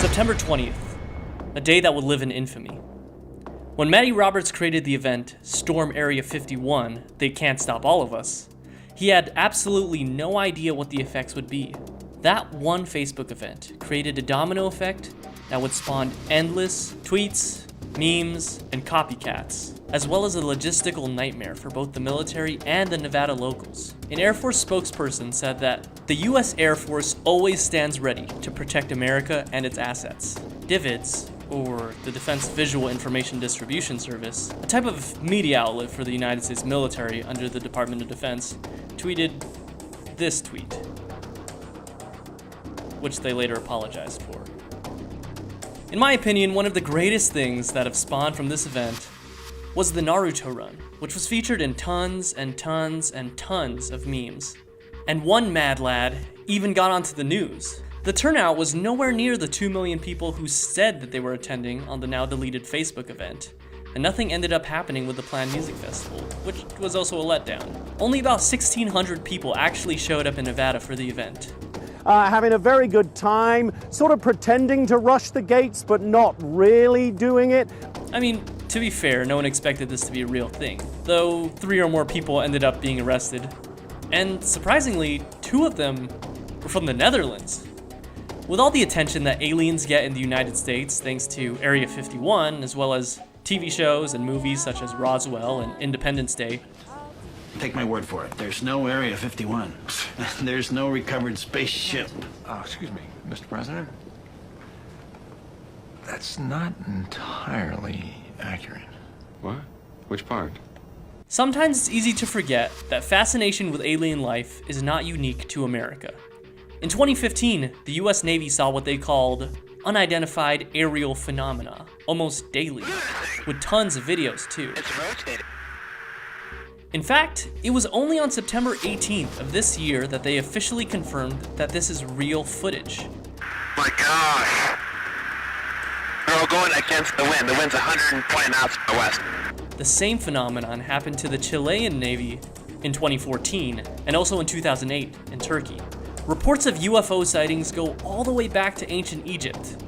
September 20th, a day that would live in infamy. When Matty Roberts created the event, Storm Area 51, They Can't Stop All of Us, he had absolutely no idea what the effects would be. That one Facebook event created a domino effect that would spawn endless tweets, memes, and copycats, as well as a logistical nightmare for both the military and the Nevada locals. An Air Force spokesperson said that the US Air Force always stands ready to protect America and its assets. DVIDS, or the Defense Visual Information Distribution Service, a type of media outlet for the United States military under the Department of Defense, tweeted this tweet, which they later apologized for. In my opinion, one of the greatest things that have spawned from this event was the Naruto run, which was featured in tons and tons and tons of memes. And one mad lad even got onto the news. The turnout was nowhere near the 2 million people who said that they were attending on the now deleted Facebook event, and nothing ended up happening with the planned music festival, which was also a letdown. Only about 1,600 people actually showed up in Nevada for the event. Having a very good time, sort of pretending to rush the gates, but not really doing it. I mean, to be fair, no one expected this to be a real thing, though 3 or more people ended up being arrested. And surprisingly, 2 of them were from the Netherlands. With all the attention that aliens get in the United States thanks to Area 51, as well as TV shows and movies such as Roswell and Independence Day, take my word for it, there's no Area 51. There's no recovered spaceship. Excuse me, Mr. President. That's not entirely accurate. What? Which part? sometimes it's easy to forget that fascination with alien life is not unique to America. In 2015, the US Navy saw what they called unidentified aerial phenomena almost daily, with tons of videos too. In fact, it was only on September 18th of this year that they officially confirmed that this is real footage. My gosh! They're all going against the wind. The wind's 120 knots from the west. The same phenomenon happened to the Chilean Navy in 2014 and also in 2008 in Turkey. Reports of UFO sightings go all the way back to ancient Egypt,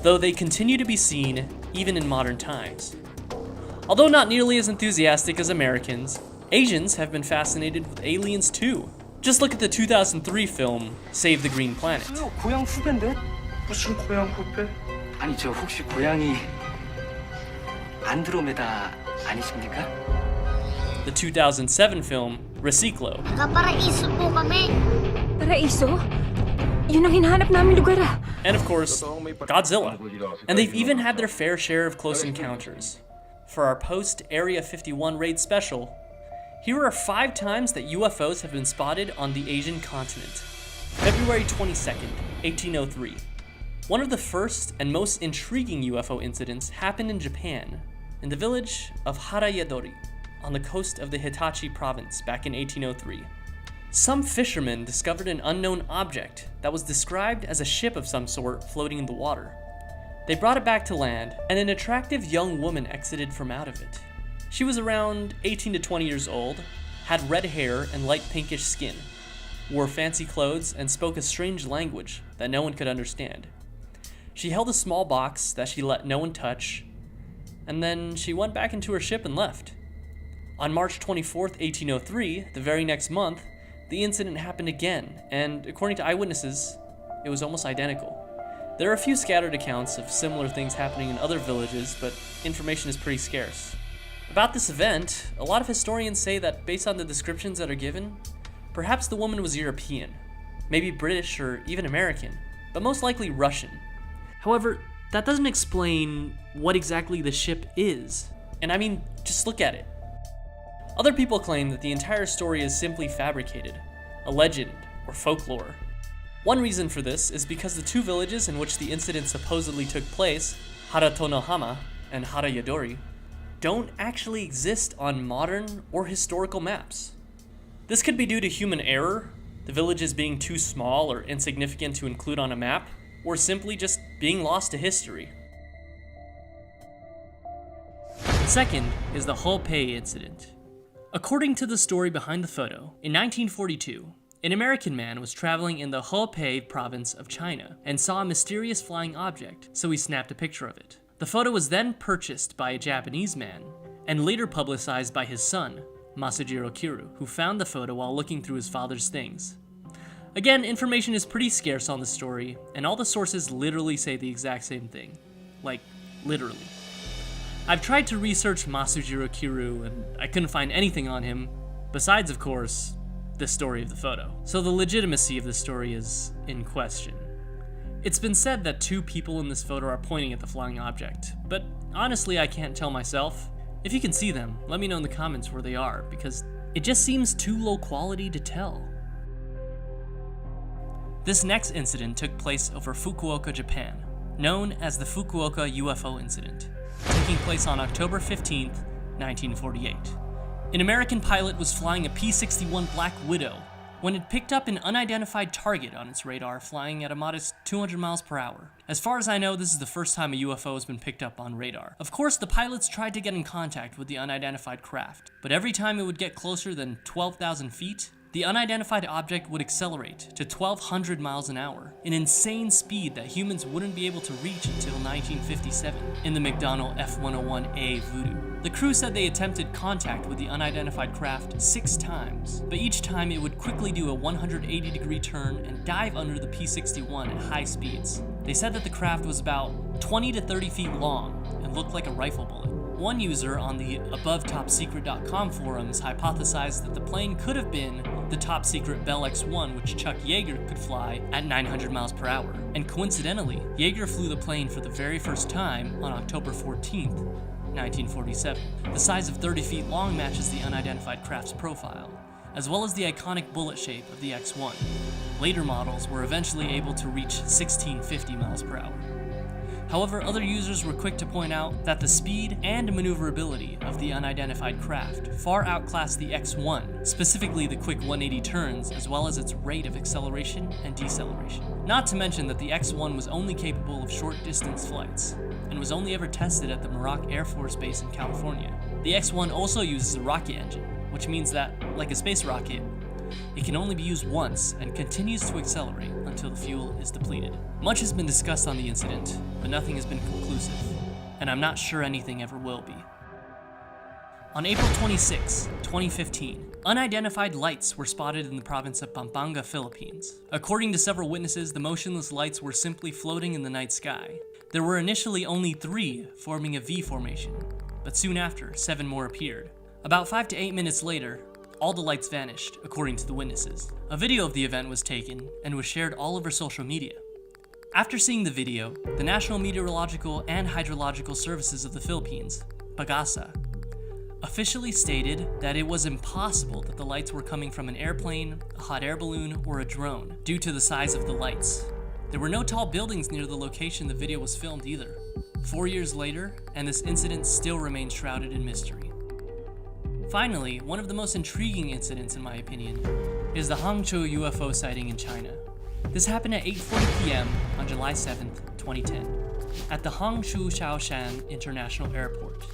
though they continue to be seen even in modern times. Although not nearly as enthusiastic as Americans, Asians have been fascinated with aliens too. Just look at the 2003 film, Save the Green Planet. 고향 후배인데? 무슨 고향 후배? 아니 저 혹시 고향이 안드로메다 아니십니까? The 2007 film, Reciclo. Kaparaiso po kami. Paraiso? Yun ang hinahanap namin lugar ah. And of course, Godzilla. And they've even had their fair share of close encounters. For our post-Area 51 raid special, here are 5 times that UFOs have been spotted on the Asian continent. February 22nd, 1803. One of the first and most intriguing UFO incidents happened in Japan, in the village of Harayadori, on the coast of the Hitachi province back in 1803. Some fishermen discovered an unknown object that was described as a ship of some sort floating in the water. They brought it back to land, and an attractive young woman exited from out of it. She was around 18 to 20 years old, had red hair and light pinkish skin, wore fancy clothes, and spoke a strange language that no one could understand. She held a small box that she let no one touch, and then she went back into her ship and left. On March 24th, 1803, the very next month, the incident happened again, and according to eyewitnesses, it was almost identical. There are a few scattered accounts of similar things happening in other villages, but information is pretty scarce. About this event, a lot of historians say that based on the descriptions that are given, perhaps the woman was European, maybe British or even American, but most likely Russian. However, that doesn't explain what exactly the ship is. And I mean, just look at it. Other people claim that the entire story is simply fabricated, a legend or folklore. One reason for this is because the 2 villages in which the incident supposedly took place, Haratonohama and Harayadori, don't actually exist on modern or historical maps. This could be due to human error, the villages being too small or insignificant to include on a map, or simply just being lost to history. Second is the Hull Pay incident. According to the story behind the photo, in 1942, An American man was traveling in the Hebei province of China and saw a mysterious flying object, so he snapped a picture of it. The photo was then purchased by a Japanese man and later publicized by his son, Masujiro Kiru, who found the photo while looking through his father's things. Again, information is pretty scarce on the story, and all the sources literally say the exact same thing. Like, literally. I've tried to research Masujiro Kiru, and I couldn't find anything on him, besides, of course, the story of the photo. So the legitimacy of this story is in question. It's been said that two people in this photo are pointing at the flying object, but honestly I can't tell myself. If you can see them, let me know in the comments where they are, because it just seems too low quality to tell. This next incident took place over Fukuoka, Japan, known as the Fukuoka UFO incident, taking place on October 15th, 1948. An American pilot was flying a P-61 Black Widow when it picked up an unidentified target on its radar flying at a modest 200 miles per hour. As far as I know, this is the first time a UFO has been picked up on radar. Of course, the pilots tried to get in contact with the unidentified craft, but every time it would get closer than 12,000 feet, the unidentified object would accelerate to 1,200 miles an hour, an insane speed that humans wouldn't be able to reach until 1957 in the McDonnell F-101A Voodoo. The crew said they attempted contact with the unidentified craft 6 times, but each time it would quickly do a 180-degree turn and dive under the P-61 at high speeds. They said that the craft was about 20 to 30 feet long and looked like a rifle bullet. One user on the AboveTopSecret.com forums hypothesized that the plane could have been the top secret Bell X-1, which Chuck Yeager could fly at 900 miles per hour. And coincidentally, Yeager flew the plane for the very first time on October 14th, 1947. The size of 30 feet long matches the unidentified craft's profile, as well as the iconic bullet shape of the X-1. Later models were eventually able to reach 1650 miles per hour. However, other users were quick to point out that the speed and maneuverability of the unidentified craft far outclassed the X-1, specifically the quick 180 turns, as well as its rate of acceleration and deceleration. Not to mention that the X-1 was only capable of short-distance flights, and was only ever tested at the Muroc Air Force Base in California. The X-1 also uses a rocket engine, which means that, like a space rocket, it can only be used once and continues to accelerate until the fuel is depleted. Much has been discussed on the incident, but nothing has been conclusive, and I'm not sure anything ever will be. On April 26, 2015, unidentified lights were spotted in the province of Pampanga, Philippines. According to several witnesses, the motionless lights were simply floating in the night sky. There were initially only 3, forming a V formation, but soon after, 7 more appeared. About 5 to 8 minutes later, all the lights vanished, according to the witnesses. A video of the event was taken and was shared all over social media. After seeing the video, the National Meteorological and Hydrological Services of the Philippines, PAGASA, officially stated that it was impossible that the lights were coming from an airplane, a hot air balloon, or a drone, due to the size of the lights. There were no tall buildings near the location the video was filmed either. 4 years later, and this incident still remains shrouded in mystery. Finally, one of the most intriguing incidents in my opinion is the Hangzhou UFO sighting in China. This happened at 8:40 p.m. on July 7th, 2010, at the Hangzhou Shaoshan International Airport.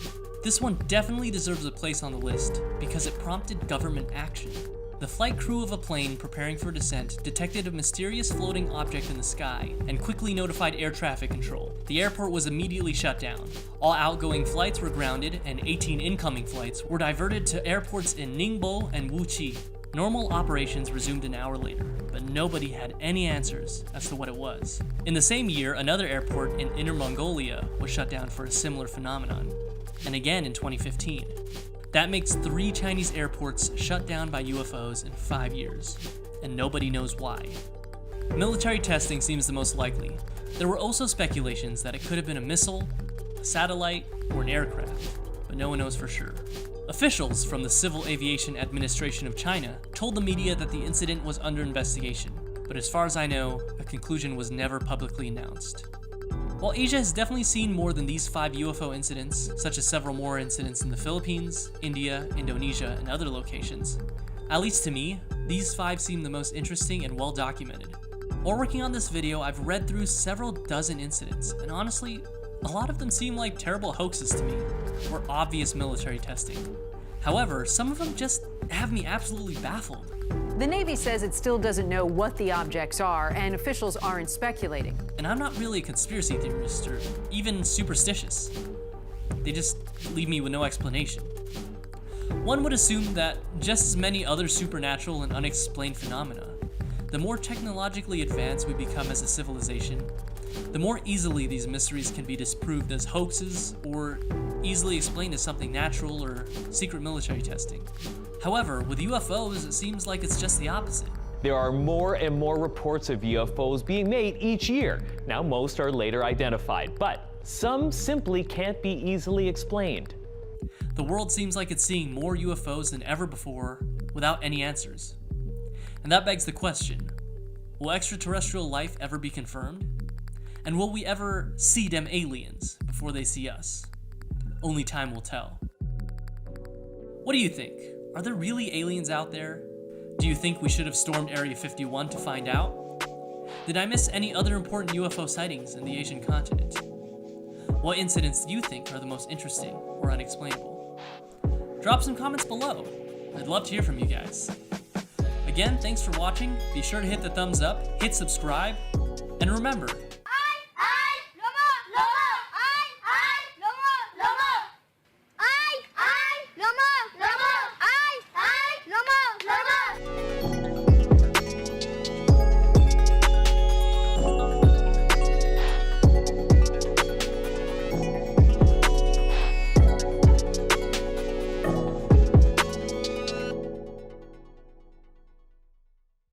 This one definitely deserves a place on the list because it prompted government action. The flight crew of a plane preparing for descent detected a mysterious floating object in the sky and quickly notified air traffic control. The airport was immediately shut down. All outgoing flights were grounded and 18 incoming flights were diverted to airports in Ningbo and Wuxi. Normal operations resumed an hour later, but nobody had any answers as to what it was. In the same year, another airport in Inner Mongolia was shut down for a similar phenomenon, and again in 2015. That makes 3 Chinese airports shut down by UFOs in 5 years, and nobody knows why. Military testing seems the most likely. There were also speculations that it could have been a missile, a satellite, or an aircraft, but no one knows for sure. Officials from the Civil Aviation Administration of China told the media that the incident was under investigation, but as far as I know, a conclusion was never publicly announced. While Asia has definitely seen more than these 5 UFO incidents, such as several more incidents in the Philippines, India, Indonesia, and other locations, at least to me, these 5 seem the most interesting and well documented. While working on this video, I've read through several dozen incidents, and honestly, a lot of them seem like terrible hoaxes to me, or obvious military testing. However, some of them just have me absolutely baffled. The Navy says it still doesn't know what the objects are, and officials aren't speculating. And I'm not really a conspiracy theorist or even superstitious. They just leave me with no explanation. One would assume that, just as many other supernatural and unexplained phenomena, the more technologically advanced we become as a civilization, the more easily these mysteries can be disproved as hoaxes or easily explained as something natural or secret military testing. However, with UFOs, it seems like it's just the opposite. There are more and more reports of UFOs being made each year. Now, most are later identified, but some simply can't be easily explained. The world seems like it's seeing more UFOs than ever before without any answers. And that begs the question, will extraterrestrial life ever be confirmed? And will we ever see them aliens before they see us? Only time will tell. What do you think? Are there really aliens out there? Do you think we should have stormed Area 51 to find out? Did I miss any other important UFO sightings in the Asian continent? What incidents do you think are the most interesting or unexplainable? Drop some comments below. I'd love to hear from you guys. Again, thanks for watching. Be sure to hit the thumbs up, hit subscribe, and remember,